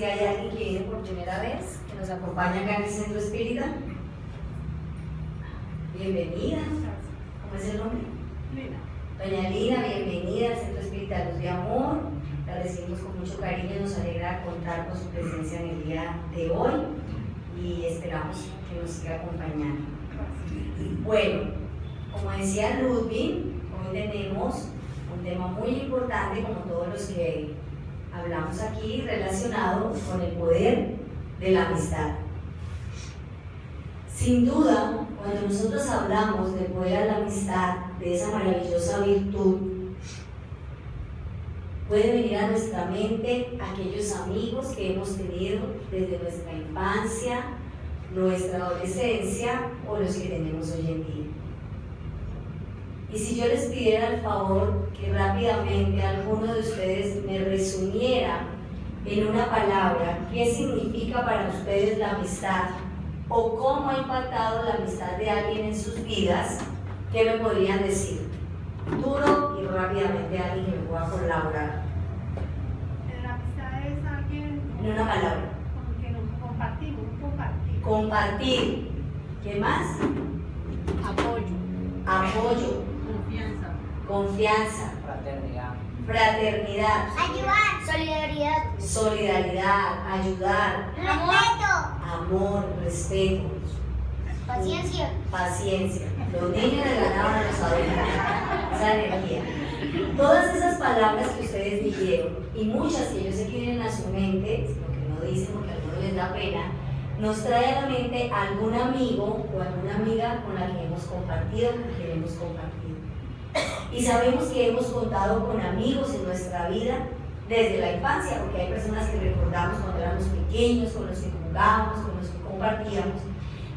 si hay alguien que viene por primera vez, que nos acompaña acá en el Centro Espírita. Bienvenida. ¿Cómo es el nombre? Lina. Doña Lina, bienvenida al Centro Espírita Luz de Amor. La recibimos con mucho cariño, nos alegra contar con su presencia en el día de hoy y esperamos que nos siga acompañando. Bueno, como decía Ludwig, hoy tenemos un tema muy importante, como todos los que hablamos aquí, relacionado con el poder de la amistad. Sin duda, cuando nosotros hablamos del poder de la amistad, de esa maravillosa virtud, puede venir a nuestra mente aquellos amigos que hemos tenido desde nuestra infancia, nuestra adolescencia o los que tenemos hoy en día. Y si yo les pidiera el favor que rápidamente alguno de ustedes me resumiera en una palabra qué significa para ustedes la amistad o cómo ha impactado la amistad de alguien en sus vidas, ¿qué me podrían decir? Duro y rápidamente alguien que me pueda colaborar. La amistad es alguien En una palabra. con que nos compartimos, compartir. Compartir. ¿Qué más? Apoyo. Apoyo. Confianza. Confianza. Fraternidad. Fraternidad. Ayudar, solidaridad, Solidaridad. Ayudar. respeto, Amor. Respeto. paciencia. Paciencia. Los niños le ganaban a los adultos. Esa energía. Todas esas palabras que ustedes dijeron, y muchas que yo sé que vienen a su mente, lo que no dicen porque a algunos les da pena, nos trae a la mente algún amigo o alguna amiga con la que hemos compartido, con quien hemos compartido. Y sabemos que hemos contado con amigos en nuestra vida desde la infancia, porque hay personas que recordamos cuando éramos pequeños, con los que jugábamos, con los que compartíamos.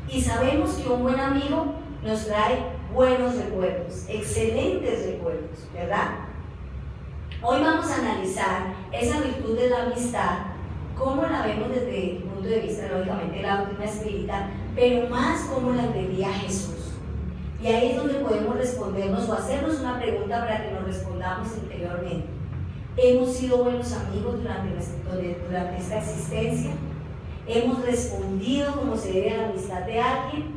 Y sabemos que un buen amigo nos trae buenos recuerdos, excelentes recuerdos, ¿verdad? Hoy vamos a analizar esa virtud de la amistad, cómo la vemos desde el punto de vista, lógicamente, de la doctrina espírita, pero más cómo la entendía Jesús. Y ahí es donde podemos respondernos o hacernos una pregunta para que nos respondamos interiormente. ¿Hemos sido buenos amigos durante esta existencia? ¿Hemos respondido como se debe a la amistad de alguien?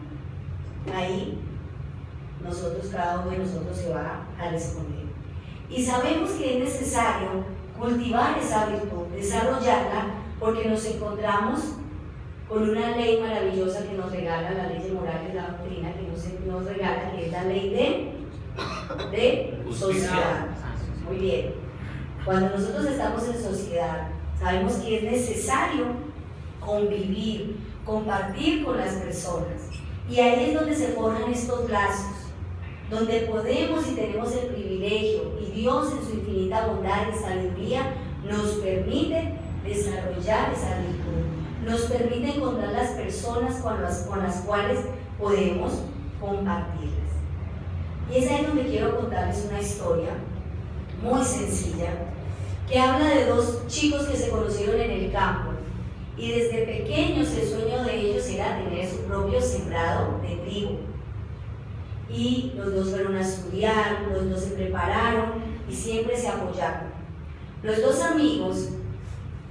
Ahí cada uno de nosotros se va a responder. Y sabemos que es necesario cultivar esa virtud, desarrollarla, porque nos encontramos con una ley maravillosa que nos regala, la ley de morales, la doctrina que nos regala, que es la ley de sociedad. Muy bien. Cuando nosotros estamos en sociedad, sabemos que es necesario convivir, compartir con las personas. Y ahí es donde se forjan estos lazos, donde podemos y tenemos el privilegio, y Dios en su infinita bondad y sabiduría nos permite desarrollar esa virtud, nos permite encontrar las personas con las cuales podemos compartirlas. Y es ahí donde quiero contarles una historia muy sencilla, que habla de dos chicos que se conocieron en el campo, y desde pequeños el sueño de ellos era tener su propio sembrado de trigo. Y los dos fueron a estudiar, los dos se prepararon y siempre se apoyaron. Los dos amigos,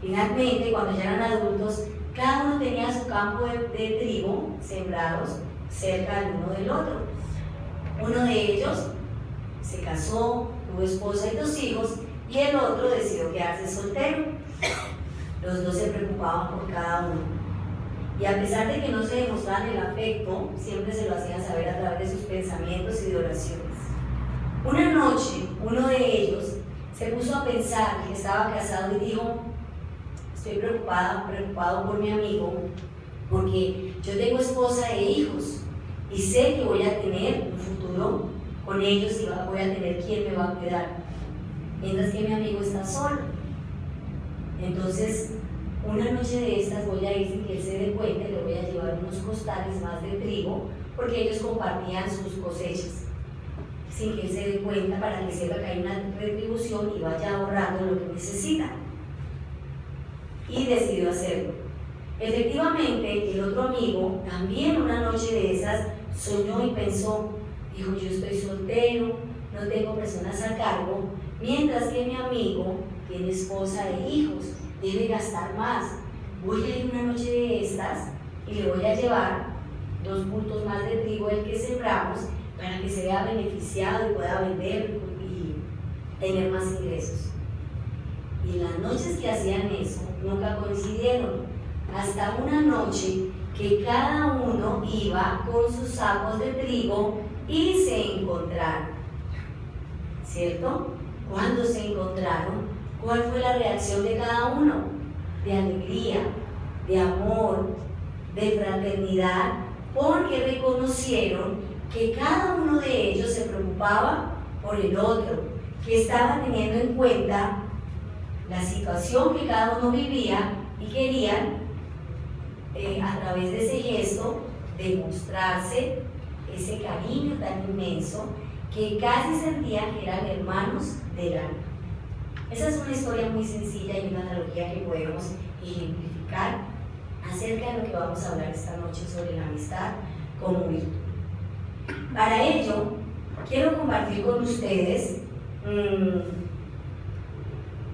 finalmente, cuando ya eran adultos, cada uno tenía su campo de trigo sembrados cerca el uno del otro. Uno de ellos se casó, tuvo esposa y 2 hijos, y el otro decidió quedarse soltero. Los dos se preocupaban por cada uno. Y a pesar de que no se demostraban el afecto, siempre se lo hacían saber a través de sus pensamientos y de oraciones. Una noche, uno de ellos se puso a pensar que estaba casado y dijo: estoy preocupado por mi amigo, porque yo tengo esposa e hijos y sé que voy a tener un futuro con ellos y voy a tener quien me va a cuidar, mientras que mi amigo está solo. Entonces, una noche de estas voy a ir sin que él se dé cuenta, le voy a llevar unos costales más de trigo, porque ellos compartían sus cosechas, sin que él se dé cuenta, para que sepa que hay una retribución y vaya ahorrando lo que necesita. Y decidió hacerlo. Efectivamente, el otro amigo, también una noche de esas, soñó y pensó, dijo: yo estoy soltero, no tengo personas a cargo, mientras que mi amigo tiene esposa e hijos, debe gastar más, voy a ir una noche de estas y le voy a llevar 2 bultos más de trigo del que sembramos para que se vea beneficiado y pueda vender y tener más ingresos. Y las noches que hacían eso nunca coincidieron, hasta una noche que cada uno iba con sus sacos de trigo y se encontraron, ¿cierto? Cuando se encontraron, ¿cuál fue la reacción de cada uno? De alegría, de amor, de fraternidad, porque reconocieron que cada uno de ellos se preocupaba por el otro, que estaba teniendo en cuenta la situación que cada uno vivía y querían, a través de ese gesto, demostrarse ese cariño tan inmenso que casi sentían que eran hermanos del alma. Esa es una historia muy sencilla y una analogía que podemos ejemplificar acerca de lo que vamos a hablar esta noche sobre la amistad como virtud. Para ello, quiero compartir con ustedes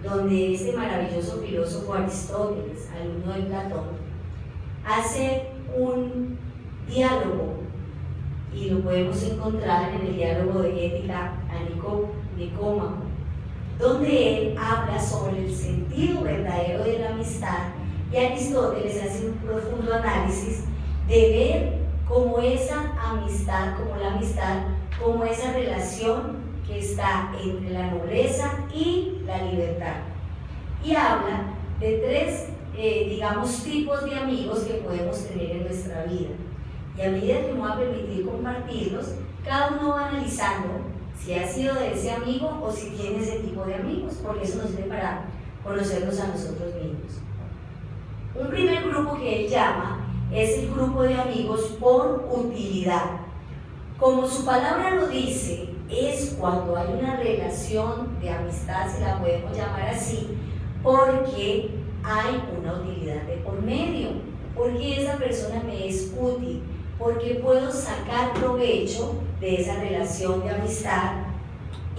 donde este maravilloso filósofo Aristóteles, alumno de Platón, hace un diálogo, y lo podemos encontrar en el diálogo de Ética a Nicómaco, donde él habla sobre el sentido verdadero de la amistad, y Aristóteles hace un profundo análisis de ver cómo esa amistad, como esa relación que está entre la nobleza y la libertad. Y habla de 3, tipos de amigos que podemos tener en nuestra vida. Y a medida que me va a permitir compartirlos, cada uno va analizando si ha sido de ese amigo o si tiene ese tipo de amigos, porque eso nos sirve para conocernos a nosotros mismos. Un primer grupo que él llama es el grupo de amigos por utilidad. Como su palabra lo dice, es cuando hay una relación de amistad, se la podemos llamar así, porque hay una utilidad de por medio, porque esa persona me es útil, porque puedo sacar provecho de esa relación de amistad,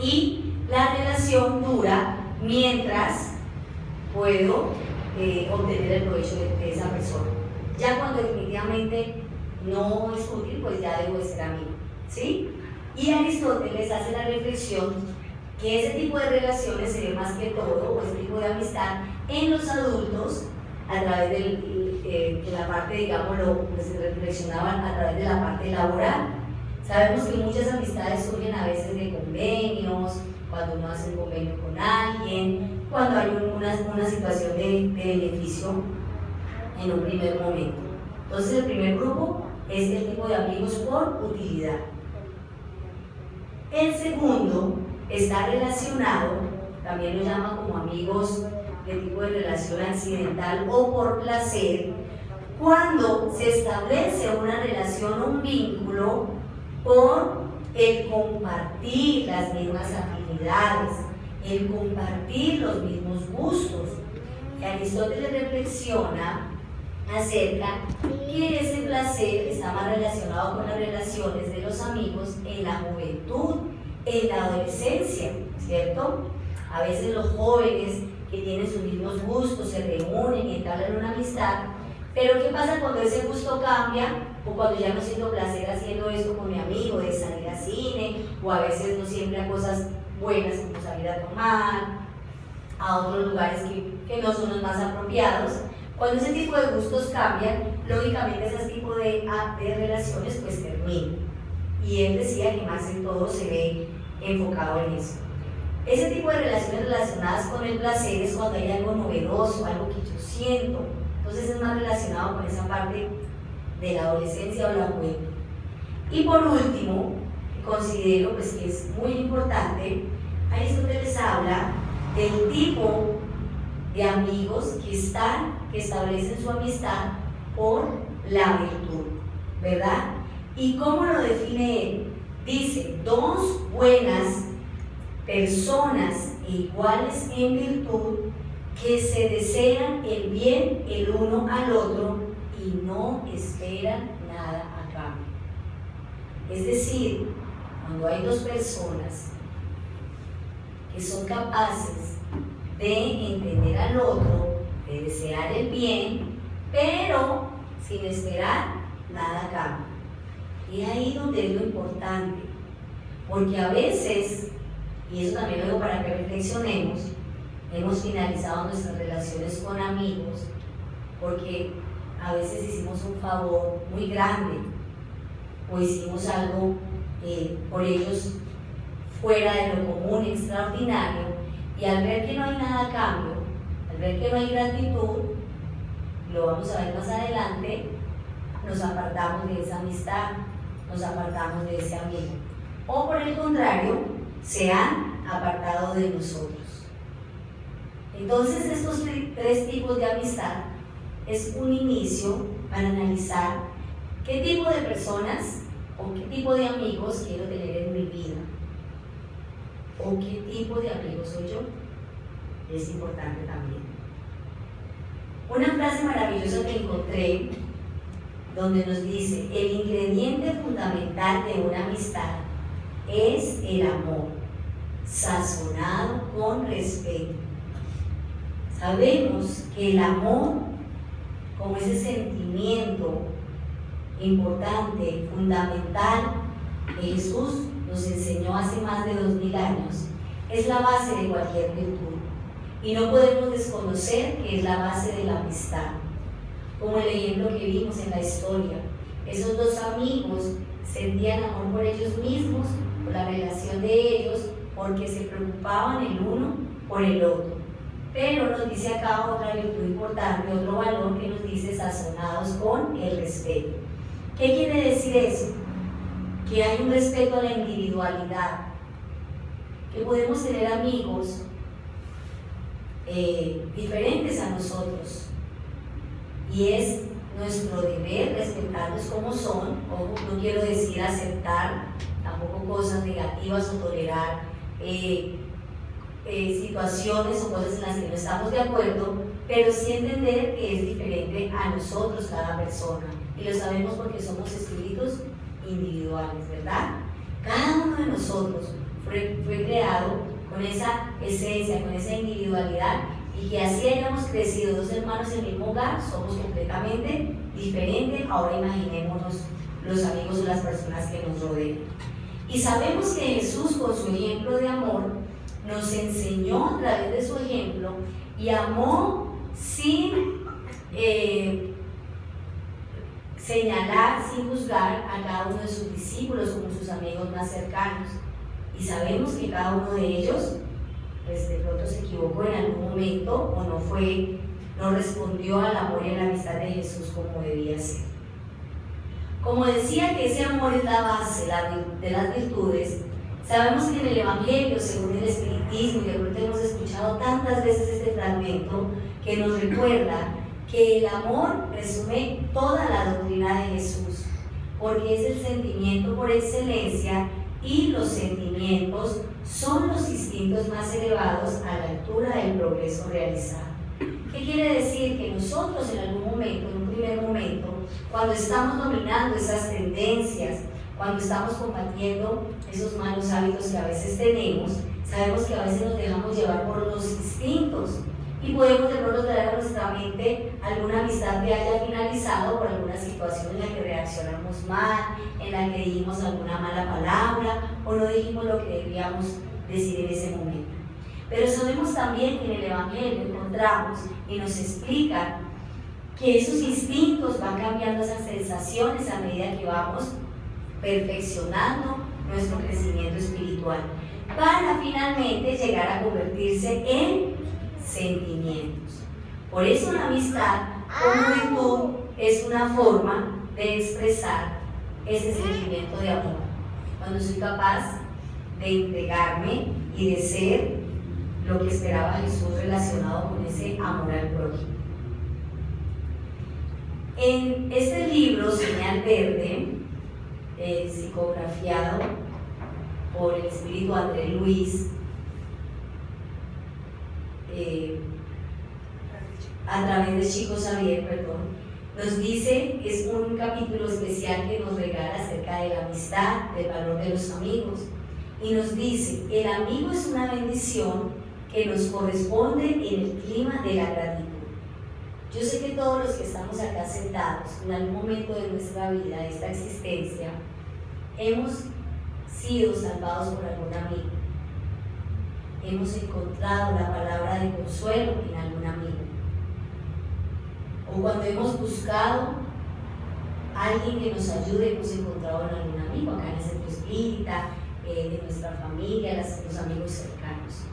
y la relación dura mientras puedo obtener el provecho de esa persona. Ya cuando definitivamente no es útil, pues ya debo de ser amigo, ¿sí? Y Aristóteles hace la reflexión que ese tipo de relaciones se ve más que todo, o ese tipo de amistad, en los adultos, a través de la parte, digámoslo, que se reflexionaban a través de la parte laboral. Sabemos que muchas amistades surgen a veces de convenios, cuando uno hace un convenio con alguien, cuando hay una situación de beneficio en un primer momento. Entonces el primer grupo es el tipo de amigos por utilidad. El segundo está relacionado, también lo llaman como amigos de tipo de relación accidental o por placer, cuando se establece una relación o un vínculo por el compartir las mismas afinidades, el compartir los mismos gustos. Y Aristóteles reflexiona acerca que ese placer está más relacionado con las relaciones de los amigos en la juventud, en la adolescencia, ¿cierto? A veces los jóvenes que tienen sus mismos gustos se reúnen y entablan una amistad, pero ¿qué pasa cuando ese gusto cambia? O cuando ya no siento placer haciendo esto con mi amigo, de salir al cine, o a veces no siempre a cosas buenas como salir a tomar, a otros lugares que no son los más apropiados. Cuando ese tipo de gustos cambian, lógicamente ese tipo de relaciones pues terminan. Y él decía que más en todo se ve enfocado en eso. Ese tipo de relaciones relacionadas con el placer es cuando hay algo novedoso, algo que yo siento. Entonces es más relacionado con esa parte de la adolescencia o la juventud. Y por último, considero pues que es muy importante, Aristóteles habla del tipo de amigos que establecen su amistad por la virtud, ¿verdad? ¿Y cómo lo define él? Dice, 2 buenas personas iguales en virtud que se desean el bien el uno al otro y no esperan nada a cambio. Es decir, cuando hay 2 personas que son capaces de entender al otro, de desear el bien pero sin esperar nada a cambio. Y ahí donde es lo importante, porque a veces, y eso también lo digo para que reflexionemos, hemos finalizado nuestras relaciones con amigos porque a veces hicimos un favor muy grande o hicimos algo por ellos fuera de lo común, extraordinario, y al ver que no hay nada a cambio, al ver que no hay gratitud, lo vamos a ver más adelante, nos apartamos de esa amistad, nos apartamos de ese amigo. O por el contrario, se han apartado de nosotros. Entonces, estos tres tipos de amistad es un inicio para analizar qué tipo de personas o qué tipo de amigos quiero tener en mi vida. O qué tipo de amigo soy yo. Es importante también. Una frase maravillosa que encontré donde nos dice: el ingrediente fundamental de una amistad es el amor, sazonado con respeto. Sabemos que el amor, como ese sentimiento importante, fundamental, que Jesús nos enseñó hace más de 2000 años, es la base de cualquier virtud. Y no podemos desconocer que es la base de la amistad. Como el ejemplo que vimos en la historia, esos dos amigos sentían amor por ellos mismos, por la relación de ellos, porque se preocupaban el uno por el otro. Pero nos dice acá otra virtud importante, otro valor que nos dice: sazonados con el respeto. ¿Qué quiere decir eso? Que hay un respeto a la individualidad, que podemos tener amigos diferentes a nosotros, y es nuestro deber respetarlos como son. Ojo, no quiero decir aceptar tampoco cosas negativas o tolerar situaciones o cosas en las que no estamos de acuerdo, pero sí entender que es diferente a nosotros cada persona, y lo sabemos porque somos espíritus individuales, ¿verdad? Cada uno de nosotros fue creado con esa esencia, con esa individualidad, y que así hayamos crecido dos hermanos en el mismo hogar, somos completamente diferentes. Ahora imaginémonos los amigos o las personas que nos rodean. Y sabemos que Jesús, con su ejemplo de amor, nos enseñó a través de su ejemplo, y amó sin señalar, sin juzgar a cada uno de sus discípulos como sus amigos más cercanos. Y sabemos que cada uno de ellos, pues de pronto se equivocó en algún momento, o no respondió al amor y a la amistad de Jesús como debía ser. Como decía que ese amor es la base de las virtudes, sabemos que en el Evangelio, según el Espiritismo, y de pronto hemos escuchado tantas veces este fragmento que nos recuerda que el amor resume toda la doctrina de Jesús, porque es el sentimiento por excelencia, y los sentimientos son los instintos más elevados a la altura del progreso realizado. ¿Qué quiere decir? Que nosotros en algún momento, en un primer momento, cuando estamos dominando esas tendencias, cuando estamos combatiendo esos malos hábitos que a veces tenemos, sabemos que a veces nos dejamos llevar por los instintos, y podemos de pronto traer a nuestra mente alguna amistad que haya finalizado por alguna situación en la que reaccionamos mal, en la que dijimos alguna mala palabra o no dijimos lo que debíamos decir en ese momento. Pero sabemos también que en el Evangelio encontramos y nos explica que esos instintos van cambiando esas sensaciones a medida que vamos perfeccionando nuestro crecimiento espiritual, para finalmente llegar a convertirse en sentimientos. Por eso la amistad como virtud es una forma de expresar ese sentimiento de amor, cuando soy capaz de entregarme y de ser lo que esperaba Jesús relacionado con ese amor al prójimo. En este libro, Señal Verde, psicografiado por el espíritu André Luis, a través de Chico Xavier, nos dice que es un capítulo especial que nos regala acerca de la amistad, del valor de los amigos, y nos dice: el amigo es una bendición que nos corresponde en el clima de la gratitud. Yo sé que todos los que estamos acá sentados, en algún momento de nuestra vida, de esta existencia, hemos sido salvados por algún amigo. Hemos encontrado la palabra de consuelo en algún amigo. O cuando hemos buscado a alguien que nos ayude, hemos encontrado en algún amigo, acá en el centro espírita, de nuestra familia, los amigos cercanos.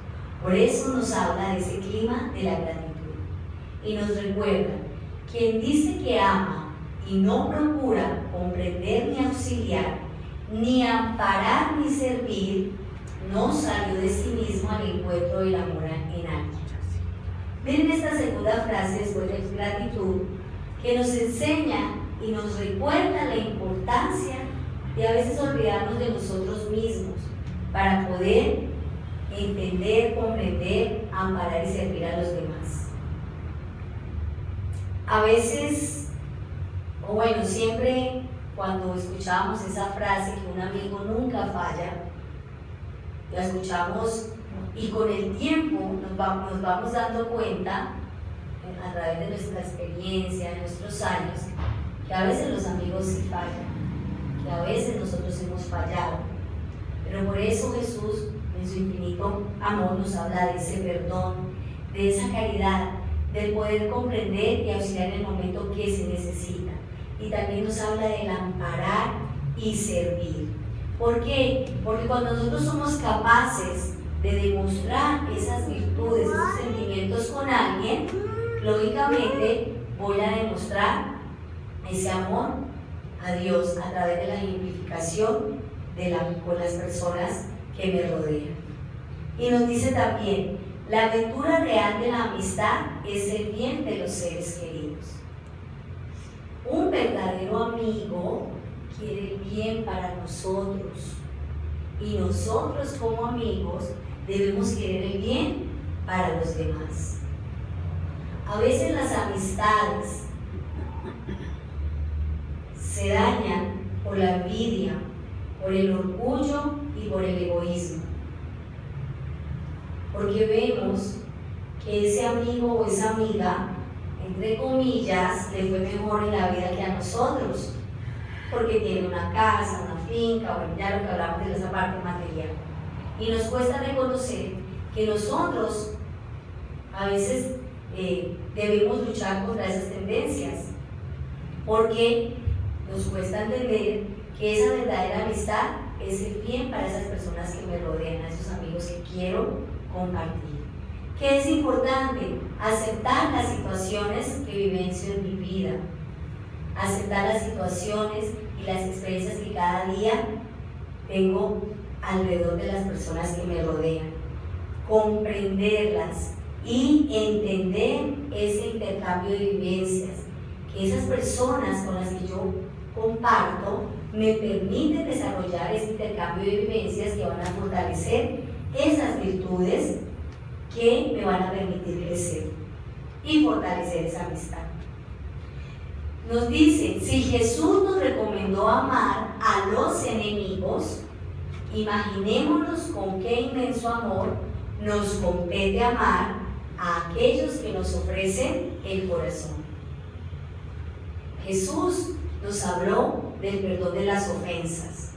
Por eso nos habla de ese clima de la gratitud. Y nos recuerda, quien dice que ama y no procura comprender ni auxiliar, ni amparar ni servir, no salió de sí mismo al encuentro del amor en alguien. Miren esta segunda frase después de gratitud, que nos enseña y nos recuerda la importancia de a veces olvidarnos de nosotros mismos para poder entender, comprender, amparar y servir a los demás. A veces, o bueno, siempre cuando escuchamos esa frase que un amigo nunca falla, la escuchamos y con el tiempo nos vamos dando cuenta, a través de nuestra experiencia, de nuestros años, que a veces los amigos sí fallan, que a veces nosotros hemos fallado. Pero por eso Jesús, en su infinito amor, nos habla de ese perdón, de esa caridad, del poder comprender y auxiliar en el momento que se necesita. Y también nos habla del amparar y servir. ¿Por qué? Porque cuando nosotros somos capaces de demostrar esas virtudes, esos sentimientos con alguien, lógicamente voy a demostrar ese amor a Dios a través de la ejemplificación con las personas que me rodean. Y nos dice también, la aventura real de la amistad es el bien de los seres queridos. Un verdadero amigo quiere el bien para nosotros y nosotros como amigos debemos querer el bien para los demás. A veces las amistades se dañan por la envidia, por el orgullo y por el egoísmo, porque vemos que ese amigo o esa amiga, entre comillas, le fue mejor en la vida que a nosotros, porque tiene una casa, una finca, bueno, ya lo que hablamos de esa parte material. Y nos cuesta reconocer que nosotros a veces debemos luchar contra esas tendencias, porque nos cuesta entender que esa verdadera amistad es el bien para esas personas que me rodean, a esos amigos que quiero compartir. ¿Qué es importante? Aceptar las situaciones que vivencio en mi vida, aceptar las situaciones y las experiencias que cada día tengo alrededor de las personas que me rodean, comprenderlas y entender ese intercambio de vivencias, que esas personas con las que yo comparto me permiten desarrollar ese intercambio de vivencias que van a fortalecer esas virtudes que me van a permitir crecer y fortalecer esa amistad. Nos dice, si Jesús nos recomendó amar a los enemigos, imaginémonos con qué inmenso amor nos compete amar a aquellos que nos ofrecen el corazón. Jesús nos habló del perdón de las ofensas,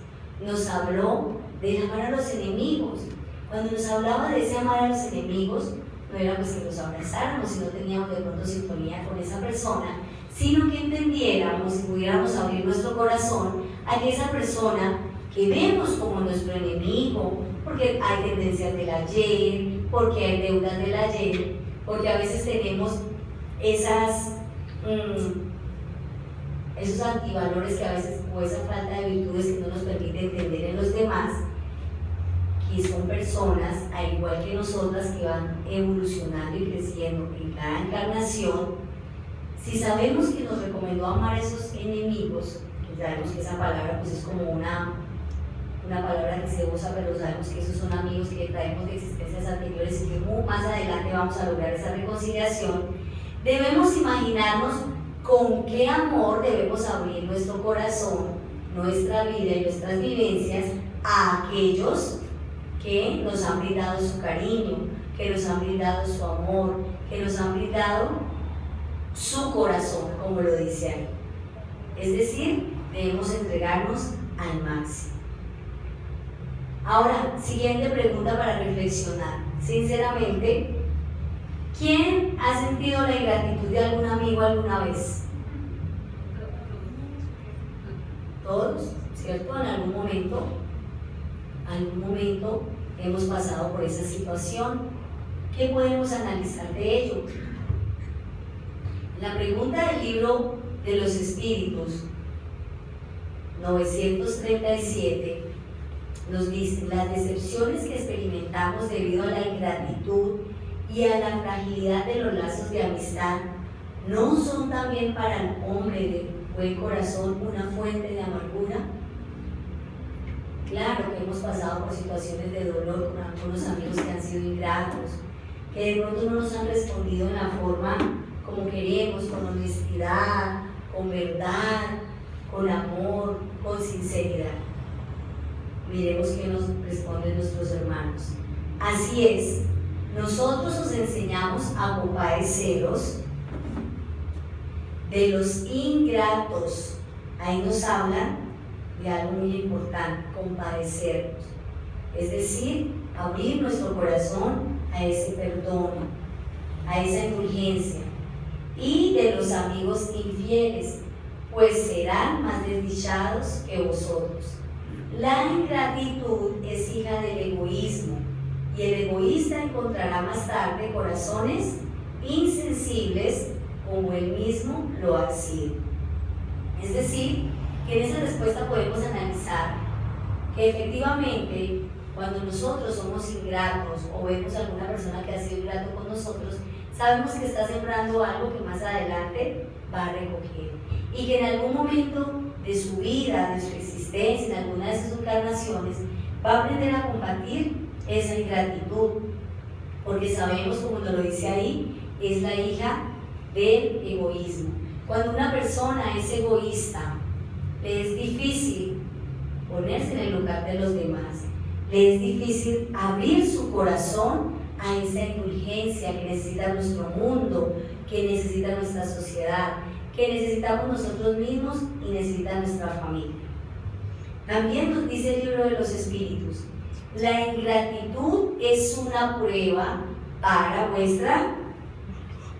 nos habló de amar a los enemigos. Cuando nos hablaba de ese amar a los enemigos, no era pues que nos abrazáramos si no teníamos de pronto sintonía con esa persona, sino que entendiéramos y pudiéramos abrir nuestro corazón a que esa persona que vemos como nuestro enemigo, porque hay tendencias del ayer, porque hay deudas del ayer, porque a veces tenemos esos antivalores que a veces, o esa falta de virtudes que no nos permite entender en los demás, que son personas, al igual que nosotras, que van evolucionando y creciendo en cada encarnación. Si sabemos que nos recomendó amar a esos enemigos, que sabemos que esa palabra pues es como una palabra que se usa, pero sabemos que esos son amigos que traemos de existencias anteriores y que más adelante vamos a lograr esa reconciliación, debemos imaginarnos con qué amor debemos abrir nuestro corazón, nuestra vida y nuestras vivencias a aquellos que nos han brindado su cariño, que nos han brindado su amor, que nos han brindado su corazón, como lo dice ahí. Es decir, debemos entregarnos al máximo. Ahora, siguiente pregunta para reflexionar. Sinceramente, ¿quién ha sentido la ingratitud de algún amigo alguna vez? Todos, ¿cierto? En algún momento hemos pasado por esa situación. ¿Qué podemos analizar de ello? La pregunta del libro de los Espíritus 937 nos dice: las decepciones que experimentamos debido a la ingratitud y a la fragilidad de los lazos de amistad ¿no son también para el hombre de buen corazón una fuente de amargura? Claro que hemos pasado por situaciones de dolor con algunos amigos que han sido ingratos, que de pronto no nos han respondido en la forma como queremos, con honestidad, con verdad, con amor, con sinceridad. Miremos qué nos responden nuestros hermanos. Así es, nosotros os enseñamos a compadeceros de los ingratos. Ahí nos hablan de algo muy importante: compadecernos. Es decir, abrir nuestro corazón a ese perdón, a esa indulgencia. Y de los amigos infieles, pues serán más desdichados que vosotros. La ingratitud es hija del egoísmo, y el egoísta encontrará más tarde corazones insensibles como él mismo lo ha sido. Es decir, que en esa respuesta podemos analizar que efectivamente cuando nosotros somos ingratos o vemos a alguna persona que ha sido ingrato con nosotros, sabemos que está sembrando algo que más adelante va a recoger, y que en algún momento de su vida, de su existencia, en alguna de sus encarnaciones, va a aprender a combatir esa ingratitud, porque sabemos, como nos lo dice ahí, es la hija del egoísmo. Cuando una persona es egoísta, le es difícil ponerse en el lugar de los demás, le es difícil abrir su corazón a esa indulgencia que necesita nuestro mundo, que necesita nuestra sociedad, que necesitamos nosotros mismos y necesita nuestra familia. También nos dice el libro de los Espíritus: la ingratitud es una prueba para vuestra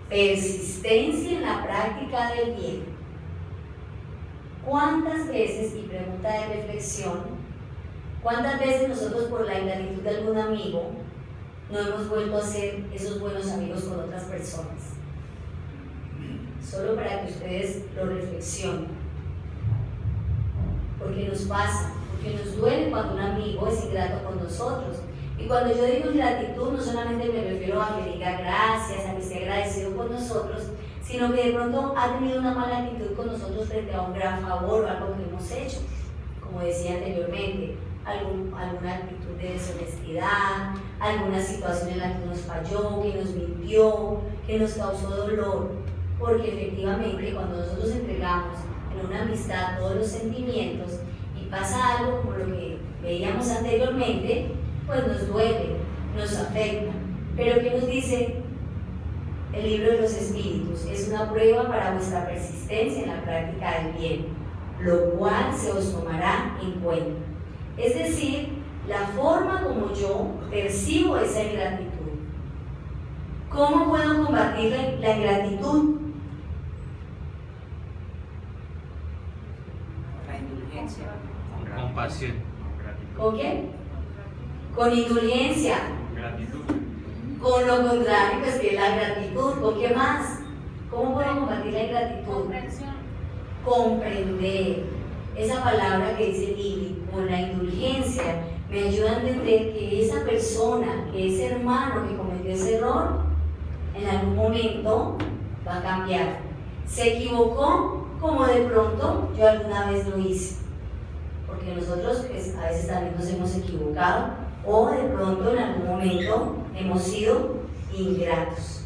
persistencia en la práctica del bien. ¿Cuántas veces, y pregunta de reflexión, cuántas veces nosotros por la ingratitud de algún amigo no hemos vuelto a ser esos buenos amigos con otras personas? Solo para que ustedes lo reflexionen, porque nos pasa, porque nos duele cuando un amigo es ingrato con nosotros. Y cuando yo digo ingratitud, no solamente me refiero a que diga gracias, a que esté agradecido con nosotros, sino que de pronto ha tenido una mala actitud con nosotros frente a un gran favor o algo que hemos hecho, como decía anteriormente, alguna actitud de deshonestidad, alguna situación en la que nos falló, que nos mintió, que nos causó dolor. Porque efectivamente cuando nosotros entregamos en una amistad todos los sentimientos y pasa algo como lo que veíamos anteriormente, pues nos duele, nos afecta. Pero ¿qué nos dice el libro de los Espíritus? Es una prueba para vuestra persistencia en la práctica del bien, lo cual se os tomará en cuenta. Es decir, la forma como yo percibo esa ingratitud. ¿Cómo puedo combatir la ingratitud? La indulgencia. Compasión. ¿Con qué? Con indulgencia. Gratitud. Con lo contrario, pues que es la gratitud. ¿Con qué más? ¿Cómo puedo combatir la ingratitud? Comprensión. Comprender. Esa palabra que dice Lili, con la indulgencia, me ayuda a entender que esa persona, que ese hermano que cometió ese error, en algún momento va a cambiar. Se equivocó como de pronto yo alguna vez lo hice, porque nosotros pues, a veces también nos hemos equivocado, o de pronto en algún momento hemos sido ingratos.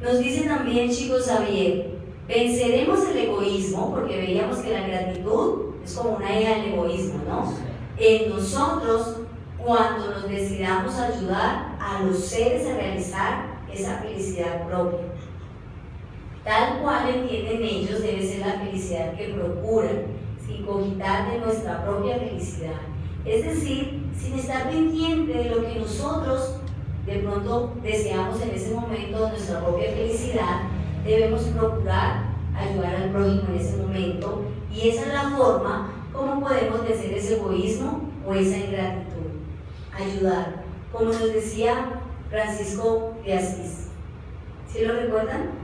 Nos dice también, chicos, Xavier, venceremos el egoísmo, porque veíamos que la gratitud es como una idea del egoísmo, ¿no? En nosotros, cuando nos decidamos ayudar a los seres a realizar esa felicidad propia. Tal cual entienden ellos debe ser la felicidad que procuran, sin cogitar de nuestra propia felicidad. Es decir, sin estar pendiente de lo que nosotros de pronto deseamos en ese momento, de nuestra propia felicidad, debemos procurar ayudar al prójimo en ese momento, y esa es la forma como podemos vencer ese egoísmo o esa ingratitud. Ayudar, como nos decía Francisco de Asís. ¿Sí lo recuerdan?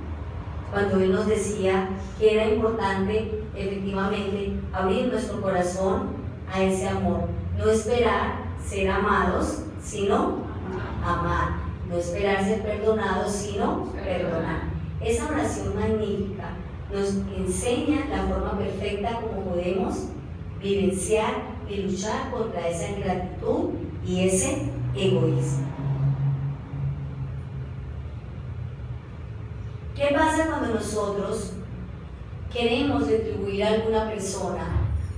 Cuando él nos decía que era importante efectivamente abrir nuestro corazón a ese amor, no esperar ser amados, sino amar, no esperar ser perdonados, sino perdonar. Esa oración magnífica nos enseña la forma perfecta como podemos vivenciar y luchar contra esa ingratitud y ese egoísmo. ¿Qué pasa cuando nosotros queremos retribuir a alguna persona,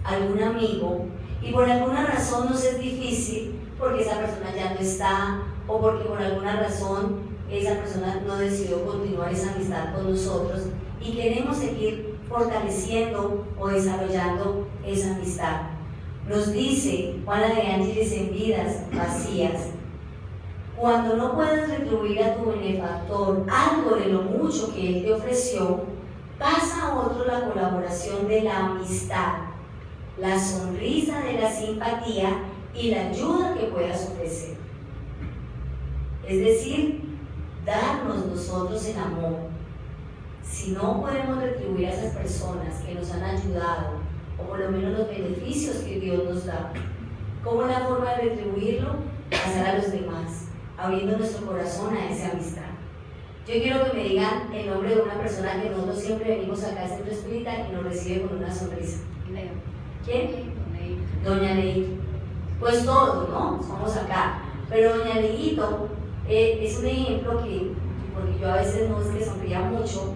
a algún amigo, y por alguna razón nos es difícil porque esa persona ya no está, o porque por alguna razón esa persona no decidió continuar esa amistad con nosotros y queremos seguir fortaleciendo o desarrollando esa amistad? Nos dice Juana de Ángeles en Vidas Vacías: cuando no puedas retribuir a tu benefactor algo de lo mucho que él te ofreció, pasa a otro la colaboración de la amistad, la sonrisa de la simpatía y la ayuda que puedas ofrecer. Es decir, darnos nosotros el amor. Si no podemos retribuir a esas personas que nos han ayudado, o por lo menos los beneficios que Dios nos da, ¿cómo es la forma de retribuirlo? Pasar a los demás, abriendo nuestro corazón a esa amistad. Yo quiero que me digan el nombre de una persona que nosotros siempre venimos acá al Centro Espírita y nos recibe con una sonrisa. ¿Quién? Doña Leito. Pues todos, ¿no? Somos acá. Pero Doña Leito es un ejemplo que, porque yo a veces no es que sonría mucho,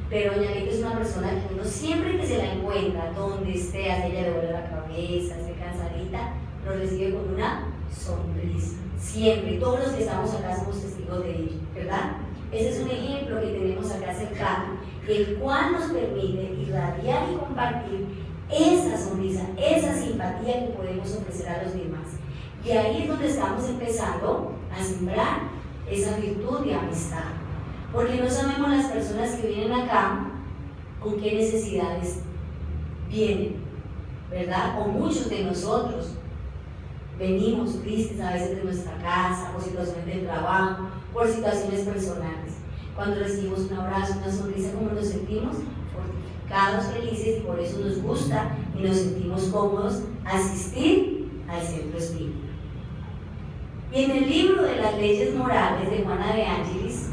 pero Doña Leito es una persona que uno siempre que se la encuentra, donde esté, a ella le duele la cabeza, esté cansadita, nos recibe con una sonrisa. Siempre, todos los que estamos acá somos testigos de ello, ¿verdad? Ese es un ejemplo que tenemos acá cercano, el cual nos permite irradiar y compartir esa sonrisa, esa simpatía que podemos ofrecer a los demás. Y ahí es donde estamos empezando a sembrar esa virtud de amistad. Porque no sabemos las personas que vienen acá con qué necesidades vienen, ¿verdad? O muchos de nosotros venimos tristes a veces de nuestra casa, por situaciones de trabajo, por situaciones personales. Cuando recibimos un abrazo, una sonrisa, ¿cómo nos sentimos? Fortificados, felices, y por eso nos gusta y nos sentimos cómodos asistir al Centro Espírita. Y en el libro de las leyes morales de Juana de Ángeles,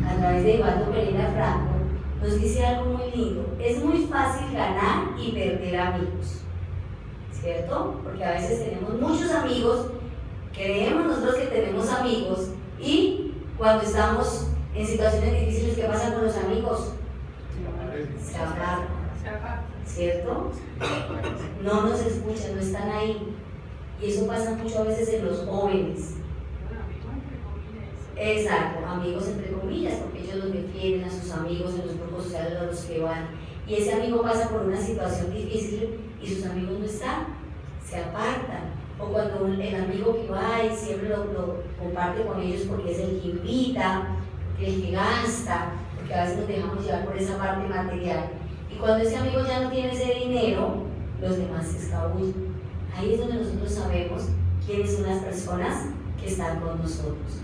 a través de Eduardo Pereira Franco, nos dice algo muy lindo: es muy fácil ganar y perder amigos, ¿cierto? Porque a veces tenemos muchos amigos, creemos nosotros que tenemos amigos, y cuando estamos en situaciones difíciles, ¿qué pasa con los amigos? Se apartan, ¿cierto? No nos escuchan, no están ahí. Y eso pasa mucho a veces en los jóvenes. Exacto, amigos entre comillas, porque ellos los defienden a sus amigos en los grupos sociales a los que van. Y ese amigo pasa por una situación difícil y sus amigos no están, se apartan. O cuando el amigo que va y siempre lo comparte con ellos porque es el que invita, porque es el que gasta, porque a veces nos dejamos llevar por esa parte material. Y cuando ese amigo ya no tiene ese dinero, los demás se escabullen. Ahí es donde nosotros sabemos quiénes son las personas que están con nosotros.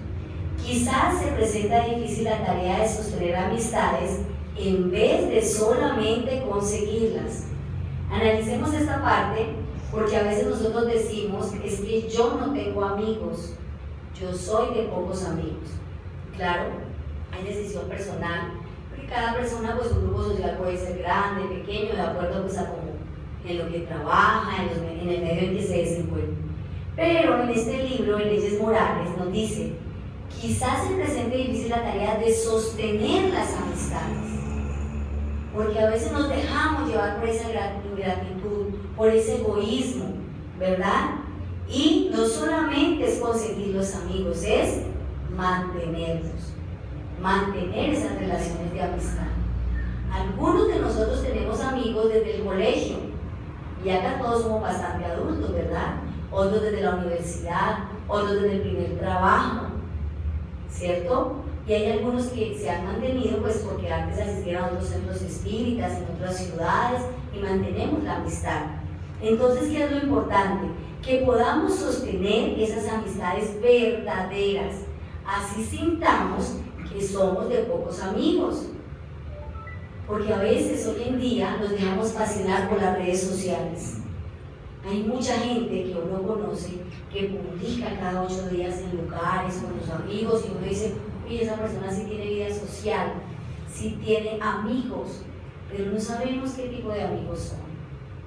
Quizás se presenta difícil la tarea de sostener amistades en vez de solamente conseguirlas. Analicemos esta parte, porque a veces nosotros decimos: es que yo no tengo amigos, yo soy de pocos amigos. Claro, hay decisión personal, porque cada persona, pues su grupo social puede ser grande, pequeño, de acuerdo pues a cómo, en lo que trabaja, en el medio en que se desenvuelve. Pero en este libro de Leyes Morales nos dice: quizás se presente difícil la tarea de sostener las amistades, porque a veces nos dejamos llevar por esa ingratitud, por ese egoísmo, ¿verdad? Y no solamente es conseguir los amigos, es mantenerlos. mantener esas relaciones de amistad. Algunos de nosotros tenemos amigos desde el colegio, y acá todos somos bastante adultos, ¿verdad? Otros desde la universidad, otros desde el primer trabajo, ¿cierto? Y hay algunos que se han mantenido pues porque antes asistieron a otros centros espíritas en otras ciudades y mantenemos la amistad. Entonces, ¿qué es lo importante? Que podamos sostener esas amistades verdaderas, así sintamos que somos de pocos amigos. Porque a veces hoy en día nos dejamos fascinar por las redes sociales. Hay mucha gente que uno conoce que publica cada 8 días en lugares con los amigos y uno dice, uy, esa persona sí tiene vida social, sí tiene amigos, pero no sabemos qué tipo de amigos son,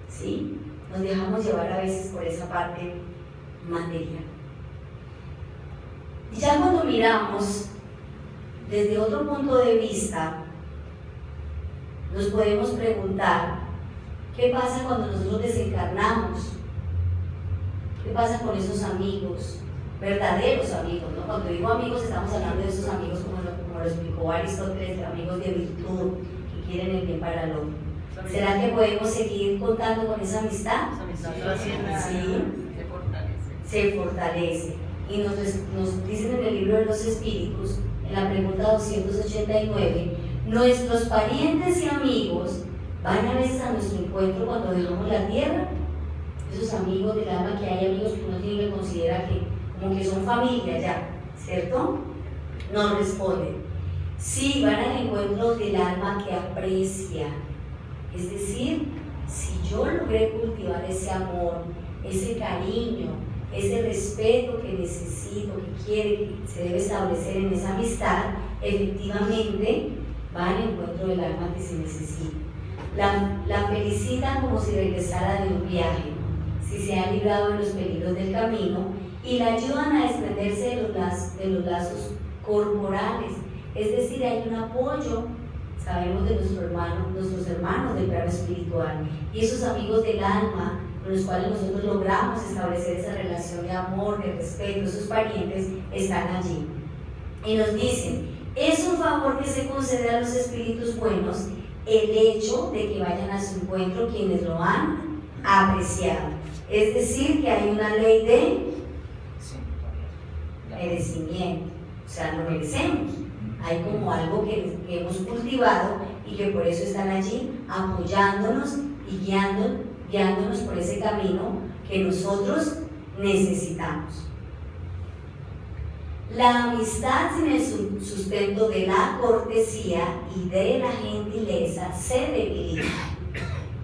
¿sí? Nos dejamos llevar a veces por esa parte material. Y ya cuando miramos desde otro punto de vista, nos podemos preguntar, ¿qué pasa cuando nosotros desencarnamos? ¿Qué pasa con esos amigos? Verdaderos amigos, ¿no? Cuando digo amigos, estamos hablando de esos amigos como lo explicó Aristóteles, amigos de virtud, que quieren el bien para el otro. ¿Será que podemos seguir contando con esa amistad? Sí, se fortalece. Y nos dicen en el libro de los Espíritus, en la pregunta 289, nuestros parientes y amigos van a veces a nuestro encuentro cuando dejamos la tierra. Esos amigos del alma, que hay amigos que uno tiene que considerar que como que son familia ya, ¿cierto? Nos responden, sí, van al encuentro del alma que aprecia. Es decir, si yo logré cultivar ese amor, ese cariño, ese respeto que necesito, que quiere, que se debe establecer en esa amistad, efectivamente va al encuentro del alma que se necesita. La felicitan como si regresara de un viaje, si se ha librado de los peligros del camino, y la ayudan a desprenderse de los lazos corporales. Es decir, hay un apoyo, sabemos, de nuestros hermanos del plano espiritual, y esos amigos del alma, con los cuales nosotros logramos establecer esa relación de amor, de respeto, esos parientes están allí. Y nos dicen, es un favor que se concede a los espíritus buenos el hecho de que vayan a su encuentro quienes lo han apreciado. Es decir, que hay una ley de merecimiento, o sea, lo merecemos. Hay como algo que hemos cultivado y que por eso están allí apoyándonos y guiándonos por ese camino que nosotros necesitamos. La amistad sin el sustento de la cortesía y de la gentileza se debilita.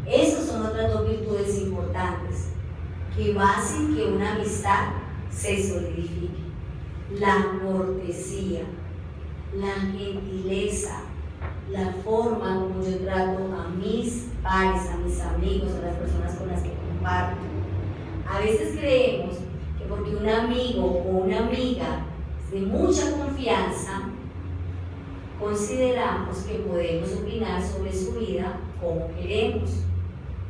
Esas son otras dos virtudes importantes que hacen que una amistad se solidifique. La cortesía, la gentileza, la forma como yo trato a mis pares, a mis amigos, a las personas con las que comparto. A veces creemos que porque un amigo o una amiga es de mucha confianza, consideramos que podemos opinar sobre su vida como queremos.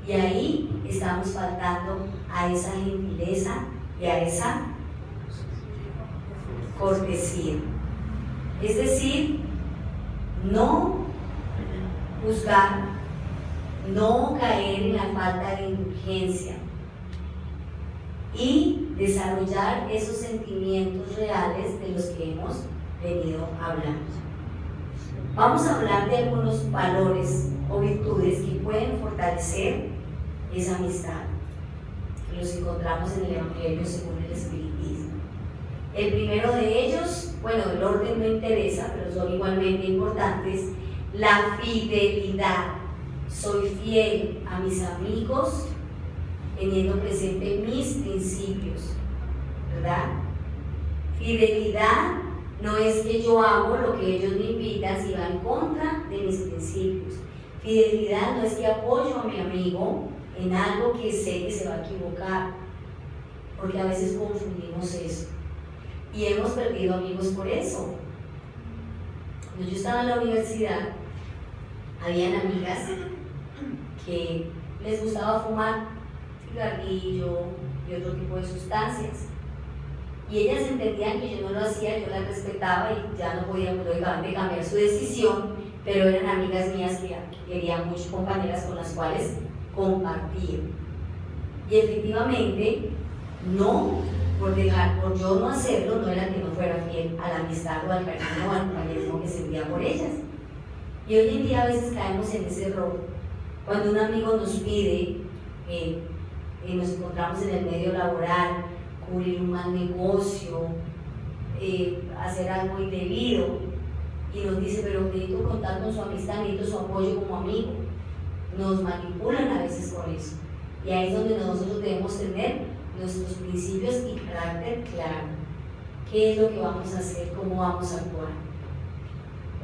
Y ahí estamos faltando a esa gentileza y a esa cortesía. Es decir, no juzgar, no caer en la falta de indulgencia y desarrollar esos sentimientos reales de los que hemos venido hablando. Vamos a hablar de algunos valores o virtudes que pueden fortalecer esa amistad, que los encontramos en el Evangelio según el Espiritismo. El primero de ellos, bueno, el orden no interesa, pero son igualmente importantes, la fidelidad. Soy fiel a mis amigos teniendo presente mis principios, ¿verdad? Fidelidad no es que yo hago lo que ellos me invitan si va en contra de mis principios. Fidelidad no es que apoyo a mi amigo en algo que sé que se va a equivocar, porque a veces confundimos eso. Y hemos perdido amigos por eso. Cuando yo estaba en la universidad, habían amigas que les gustaba fumar cigarrillo y otro tipo de sustancias. y ellas entendían que yo no lo hacía, yo las respetaba y ya no podían lógicamente cambiar su decisión, pero eran amigas mías que querían mucho, compañeras con las cuales compartir. Y efectivamente, no, por yo no hacerlo, no era que no fuera fiel a la amistad o al cariño o al compañerismo que sentía por ellas. Y hoy en día a veces caemos en ese error. Cuando un amigo nos pide, nos encontramos en el medio laboral, cubrir un mal negocio, hacer algo indebido, y nos dice, pero necesito contar con su amistad, necesito su apoyo como amigo. Nos manipulan a veces con eso. Y ahí es donde nosotros debemos tener nuestros principios y carácter claro. ¿Qué es lo que vamos a hacer? ¿Cómo vamos a actuar?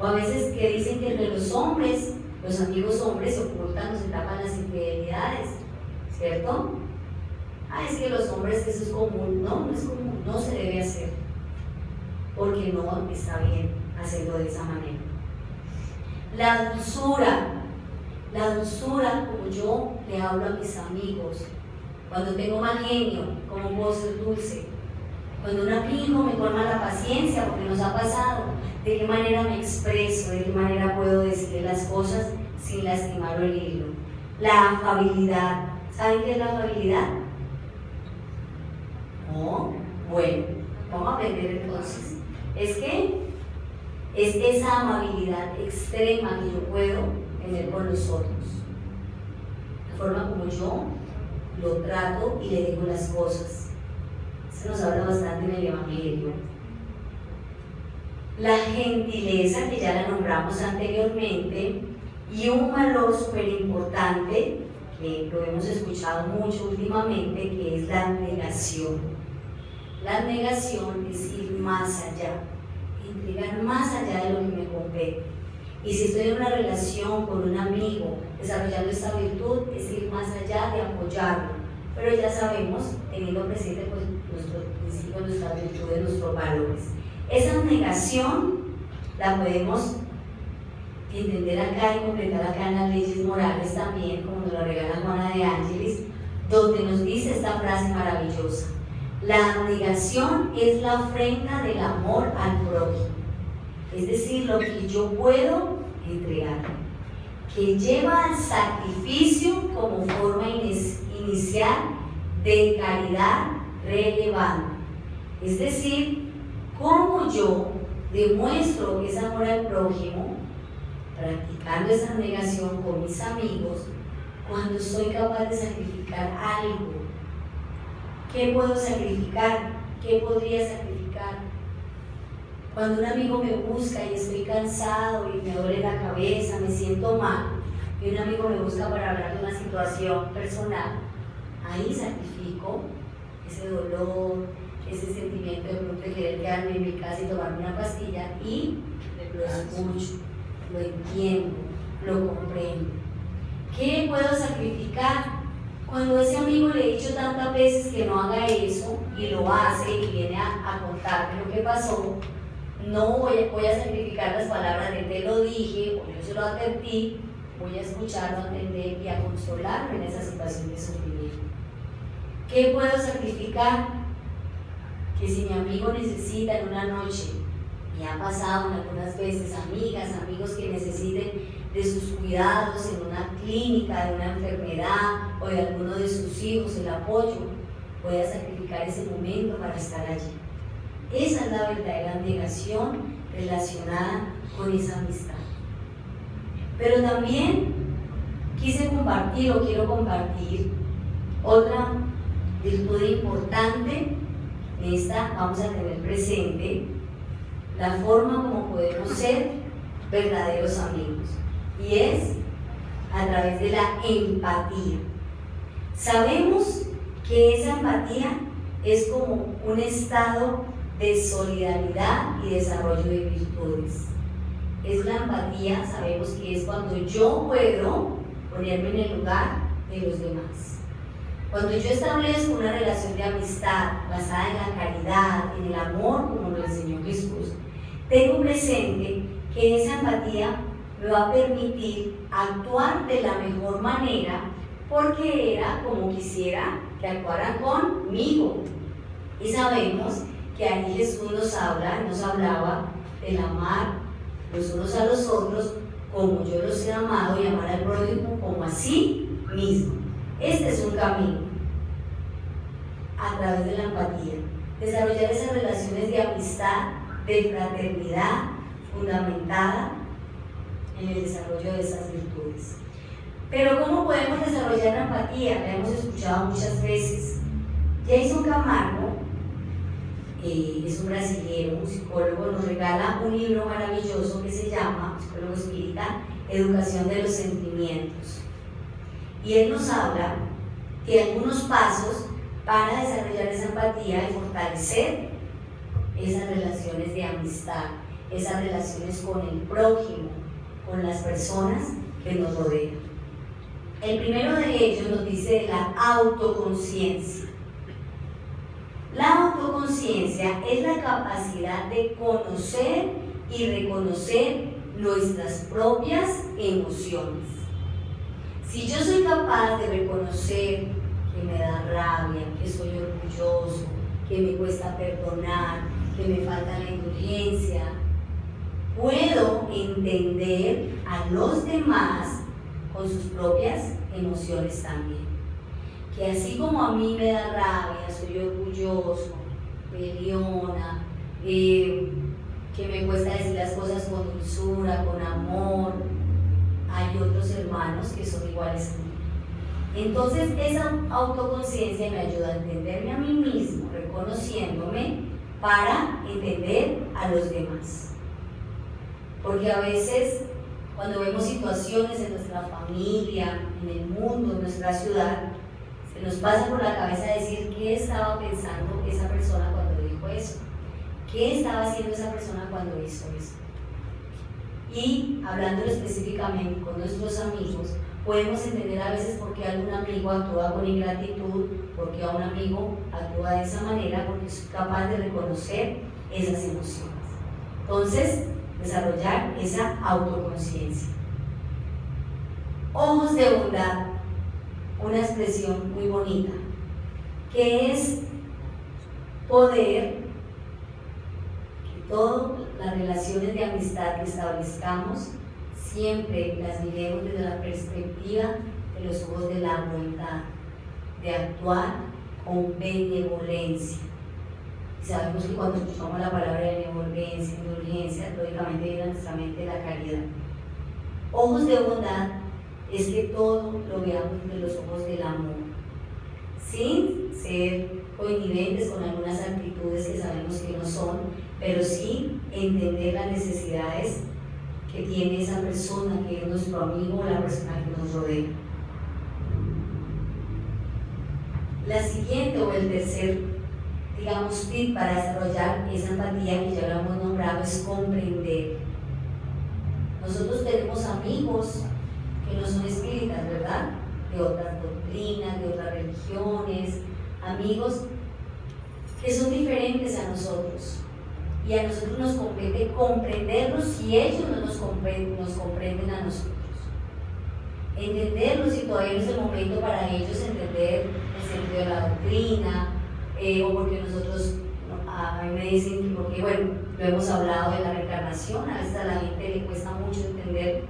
O a veces que dicen que entre los hombres, los amigos hombres se ocultan o se tapan las infidelidades, ¿cierto? Es que los hombres eso es común. No, no es común, no se debe hacer, porque no está bien hacerlo de esa manera. La dulzura, como yo le hablo a mis amigos, cuando tengo mal genio, ¿cómo puedo ser dulce? Cuando un amigo me colma la paciencia, porque nos ha pasado, ¿de qué manera me expreso? ¿De qué manera puedo decirle las cosas sin lastimar o herirlo? La afabilidad. ¿Saben qué es la afabilidad? No. Bueno, vamos a aprender entonces. Es esa amabilidad extrema que yo puedo tener con los otros. La forma como yo lo trato y le digo las cosas. Eso nos habla bastante en el Evangelio. La gentileza, que ya la nombramos anteriormente, y un valor súper importante, que lo hemos escuchado mucho últimamente, que es la abnegación. La abnegación es ir más allá, entregar más allá de lo que me compete. Y si estoy en una relación con un amigo desarrollando esta virtud, es ir más allá de apoyarlo. Pero ya sabemos, teniendo presente pues, nuestros principios, nuestras virtudes, nuestros valores. Esa abnegación la podemos entender acá y completar acá en las leyes morales también, como nos lo regala Juana de Ángeles, donde nos dice esta frase maravillosa: la abnegación es la ofrenda del amor al prójimo. Es decir, lo que yo puedo entregar, que lleva al sacrificio como forma inicial de caridad relevante. Es decir, cómo yo demuestro ese amor al prójimo, practicando esa abnegación con mis amigos, cuando soy capaz de sacrificar algo. ¿Qué puedo sacrificar? ¿Qué podría sacrificar? Cuando un amigo me busca y estoy cansado y me duele la cabeza, me siento mal, y un amigo me busca para hablar de una situación personal, ahí sacrifico ese dolor, ese sentimiento de pronto de querer quedarme en mi casa y tomarme una pastilla, y lo escucho, lo entiendo, lo comprendo. ¿Qué puedo sacrificar? Cuando ese amigo le he dicho tantas veces que no haga eso y lo hace y viene a contarme lo que pasó, no voy a sacrificar las palabras de te lo dije o yo se lo advertí, voy a escucharlo, a entender y a consolarlo en esa situación de sufrimiento. ¿Qué puedo sacrificar? Que si mi amigo necesita en una noche, y ha pasado algunas veces, amigas, amigos que necesiten de sus cuidados en una clínica, de una enfermedad o de alguno de sus hijos, el apoyo, voy a sacrificar ese momento para estar allí. Esa es la verdadera abnegación relacionada con esa amistad. Pero también quiero compartir otra virtud importante. En esta vamos a tener presente la forma como podemos ser verdaderos amigos, y es a través de la empatía. Sabemos que esa empatía es como un estado de solidaridad y desarrollo de virtudes. Es la empatía, sabemos que es cuando yo puedo ponerme en el lugar de los demás. Cuando yo establezco una relación de amistad basada en la caridad, en el amor, como lo enseñó Jesús, tengo presente que esa empatía me va a permitir actuar de la mejor manera, porque era como quisiera que actuaran conmigo. Y sabemos que ahí Jesús nos hablaba del amar los unos a los otros como yo los he amado y amar al prójimo como a sí mismo. Este es un camino a través de la empatía. Desarrollar esas relaciones de amistad, de fraternidad, fundamentada en el desarrollo de esas virtudes. Pero ¿cómo podemos desarrollar la empatía? La hemos escuchado muchas veces. Jason Camargo, es un brasilero, un psicólogo, nos regala un libro maravilloso que se llama, psicólogo espírita, Educación de los Sentimientos. Y él nos habla de algunos pasos para desarrollar esa empatía y fortalecer esas relaciones de amistad, esas relaciones con el prójimo, con las personas que nos rodean. El primero de ellos nos dice la autoconciencia. La autoconciencia es la capacidad de conocer y reconocer nuestras propias emociones. Si yo soy capaz de reconocer que me da rabia, que soy orgulloso, que me cuesta perdonar, que me falta la indulgencia, puedo entender a los demás con sus propias emociones también. Que así como a mí me da rabia, soy orgulloso, peleona, que me cuesta decir las cosas con dulzura, con amor, hay otros hermanos que son iguales a mí. Entonces esa autoconciencia me ayuda a entenderme a mí mismo, reconociéndome para entender a los demás. Porque a veces cuando vemos situaciones en nuestra familia, en el mundo, en nuestra ciudad, se nos pasa por la cabeza decir qué estaba pensando esa persona cuando dijo eso, qué estaba haciendo esa persona cuando hizo eso. Y hablándolo específicamente con nuestros amigos, podemos entender a veces por qué algún amigo actúa con ingratitud, por qué a un amigo actúa de esa manera, porque es capaz de reconocer esas emociones. Entonces, desarrollar esa autoconciencia. Ojos de bondad, una expresión muy bonita, que es poder que todas las relaciones de amistad que establezcamos siempre las miremos desde la perspectiva de los ojos de la bondad, de actuar con benevolencia. Y sabemos que cuando escuchamos la palabra benevolencia, indulgencia, lógicamente viene a nuestra mente la caridad. Ojos de bondad es que todo lo veamos desde los ojos del amor, sin ser coniventes con algunas actitudes que sabemos que no son, pero sí entender las necesidades que tiene esa persona, que es nuestro amigo o la persona que nos rodea. La siguiente o el tercer, digamos, tip para desarrollar esa empatía que ya lo hemos nombrado es comprender. Nosotros tenemos amigos que no son espíritas, ¿verdad? De otras doctrinas, de otras religiones, amigos que son diferentes a nosotros. Y a nosotros nos compete comprenderlos y ellos no nos comprenden a nosotros. Entenderlos y todavía no es el momento para ellos entender el sentido de la doctrina, o porque nosotros, a mí me dicen, porque bueno, lo hemos hablado de la reencarnación, a veces a la gente le cuesta mucho entender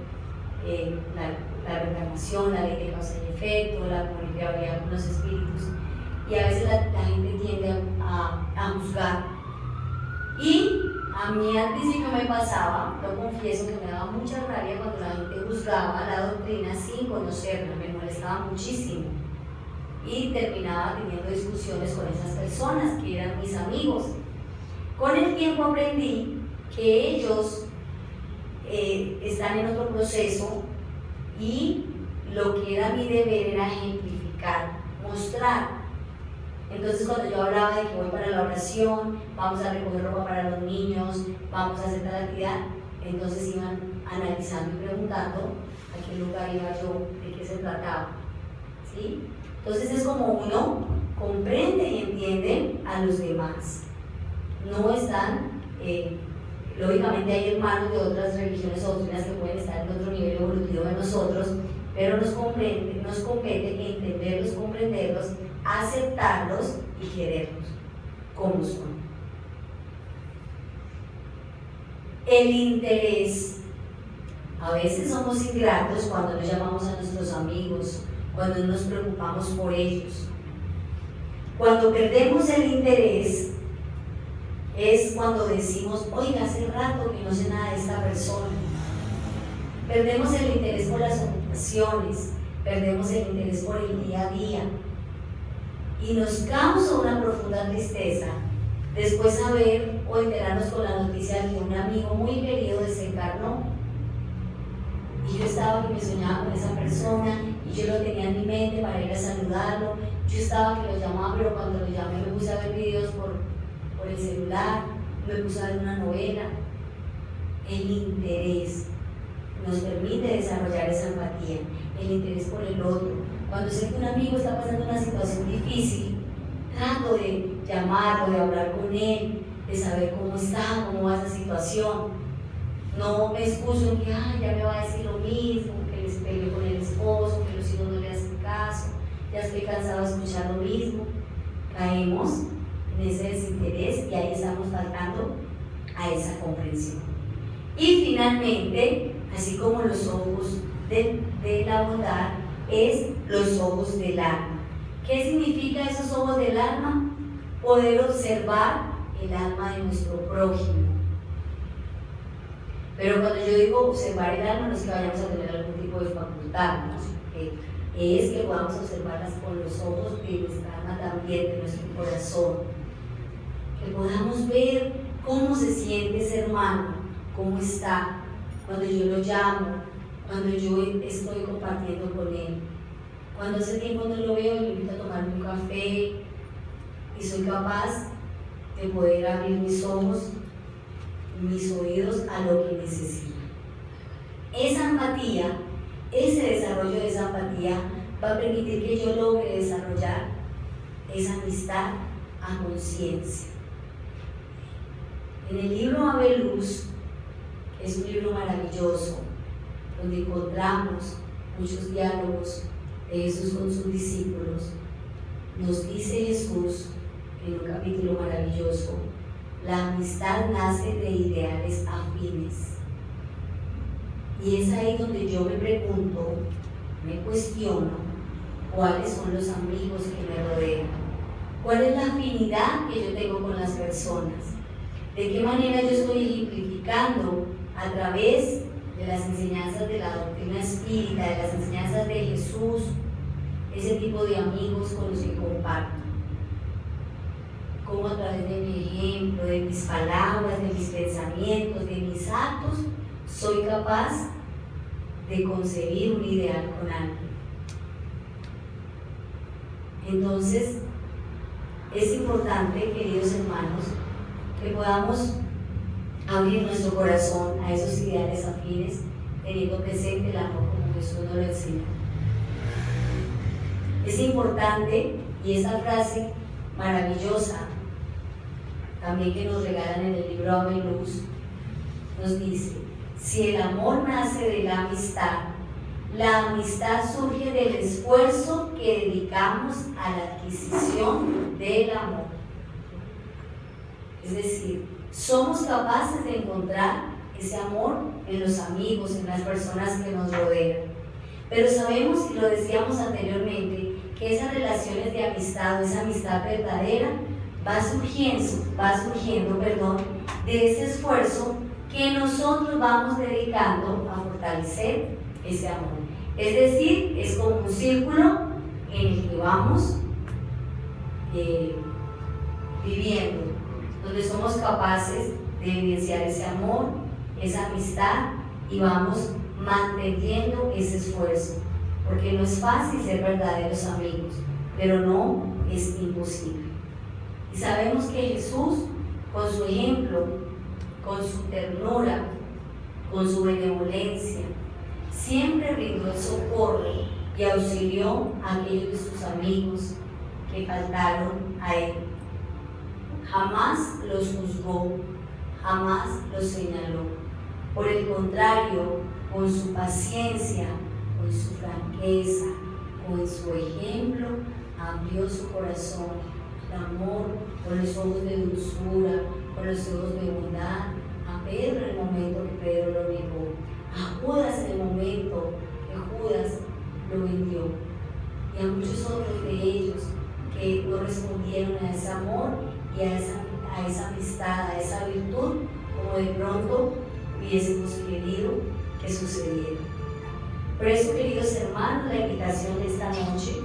la reencarnación, la ley de causa y efecto, la comunicación con los espíritus, y a veces la gente tiende a juzgar. Y a mí al principio me pasaba, lo confieso, que me daba mucha rabia cuando la gente juzgaba la doctrina sin conocerla, me molestaba muchísimo. Y terminaba teniendo discusiones con esas personas que eran mis amigos. Con el tiempo aprendí que ellos están en otro proceso y lo que era mi deber era ejemplificar, mostrar. Entonces cuando yo hablaba de que voy para la oración, vamos a recoger ropa para los niños, vamos a hacer tal actividad, entonces iban analizando y preguntando a qué lugar iba yo, de qué se trataba, ¿sí? Entonces es como uno comprende y entiende a los demás. No están, lógicamente hay hermanos de otras religiones o doctrinas que pueden estar en otro nivel evolutivo de nosotros, pero nos compete entenderlos, comprenderlos, aceptarlos y quererlos como son. el interés. A veces somos ingratos cuando no llamamos a nuestros amigos, cuando no nos preocupamos por ellos. Cuando perdemos el interés es cuando decimos, oiga, hace rato que no sé nada de esta persona. Perdemos el interés por las ocupaciones, perdemos el interés por el día a día. Y nos causa una profunda tristeza después saber o enterarnos con la noticia de que un amigo muy querido desencarnó. Y yo estaba que me soñaba con esa persona y yo lo tenía en mi mente para ir a saludarlo. Yo estaba que lo llamaba, pero cuando lo llamé me puse a ver videos por el celular, me puse a ver una novela. El interés nos permite desarrollar esa empatía, el interés por el otro. Cuando sé que un amigo está pasando una situación difícil, trato de llamarlo, de hablar con él, de saber cómo está, cómo va esa situación. No me excuso en que ya me va a decir lo mismo, que les peleó con el esposo, que los hijos no le hacen caso, ya estoy cansado de escuchar lo mismo. Caemos en ese desinterés y ahí estamos faltando a esa comprensión. Y finalmente, así como los ojos de la bondad, es los ojos del alma. ¿Qué significa esos ojos del alma? Poder observar el alma de nuestro prójimo. Pero cuando yo digo observar el alma, no es que vayamos a tener algún tipo de facultad, ¿no? Es que podamos observarlas con los ojos de nuestra alma también, de nuestro corazón. Que podamos ver cómo se siente ese hermano, cómo está, cuando yo lo llamo, cuando yo estoy compartiendo con él. Cuando hace tiempo no lo veo, le invito a tomarme un café y soy capaz de poder abrir mis ojos, mis oídos a lo que necesita. Esa empatía, ese desarrollo de esa empatía va a permitir que yo logre desarrollar esa amistad a conciencia. En el libro Ave Luz, es un libro maravilloso, donde encontramos muchos diálogos de Jesús con sus discípulos. Nos dice Jesús en un capítulo maravilloso: la amistad nace de ideales afines. Y es ahí donde yo me pregunto, me cuestiono, ¿cuáles son los amigos que me rodean? ¿Cuál es la afinidad que yo tengo con las personas? ¿De qué manera yo estoy ejemplificando a través de las enseñanzas de la doctrina espírita, de las enseñanzas de Jesús, ese tipo de amigos con los que comparto? Cómo a través de mi ejemplo, de mis palabras, de mis pensamientos, de mis actos, soy capaz de concebir un ideal con alguien. Entonces, es importante, queridos hermanos, que podamos abrir nuestro corazón a esos ideales afines, teniendo presente el amor como Jesús nos lo enseñó. Es importante, y esa frase maravillosa también que nos regalan en el libro Ave Luz, nos dice: si el amor nace de la amistad surge del esfuerzo que dedicamos a la adquisición del amor. Es decir, somos capaces de encontrar ese amor en los amigos, en las personas que nos rodean. Pero sabemos, y lo decíamos anteriormente, que esas relaciones de amistad o esa amistad verdadera va surgiendo, de ese esfuerzo que nosotros vamos dedicando a fortalecer ese amor. Es decir, es como un círculo en el que vamos viviendo, donde somos capaces de evidenciar ese amor, esa amistad, y vamos manteniendo ese esfuerzo, porque no es fácil ser verdaderos amigos, pero no es imposible. Y sabemos que Jesús, con su ejemplo, con su ternura, con su benevolencia, siempre brindó el socorro y auxilió a aquellos de sus amigos que faltaron a él. Jamás los juzgó, jamás los señaló. Por el contrario, con su paciencia, con su franqueza, con su ejemplo, abrió su corazón, el amor, con los ojos de dulzura, con los ojos de bondad, Pedro en el momento que Pedro lo negó, a Judas en el momento que Judas lo vendió, y a muchos otros de ellos que no respondieron a ese amor y a esa amistad, a esa virtud, como de pronto hubiésemos querido que sucediera. Por eso, queridos hermanos, la invitación de esta noche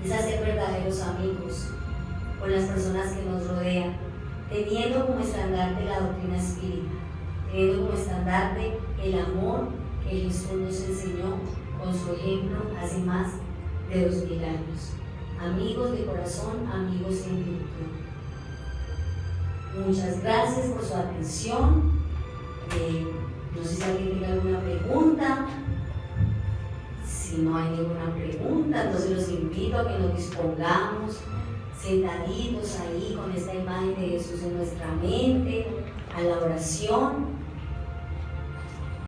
es a ser verdaderos amigos con las personas que nos rodean, teniendo como estandarte la doctrina espírita, teniendo como estandarte el amor que Jesús nos enseñó con su ejemplo hace más de 2000 años. Amigos de corazón, amigos en virtud. Muchas gracias por su atención. No sé si alguien tiene alguna pregunta. Si no hay ninguna pregunta, entonces los invito a que nos dispongamos sentaditos ahí con esta imagen de Jesús en nuestra mente, a la oración.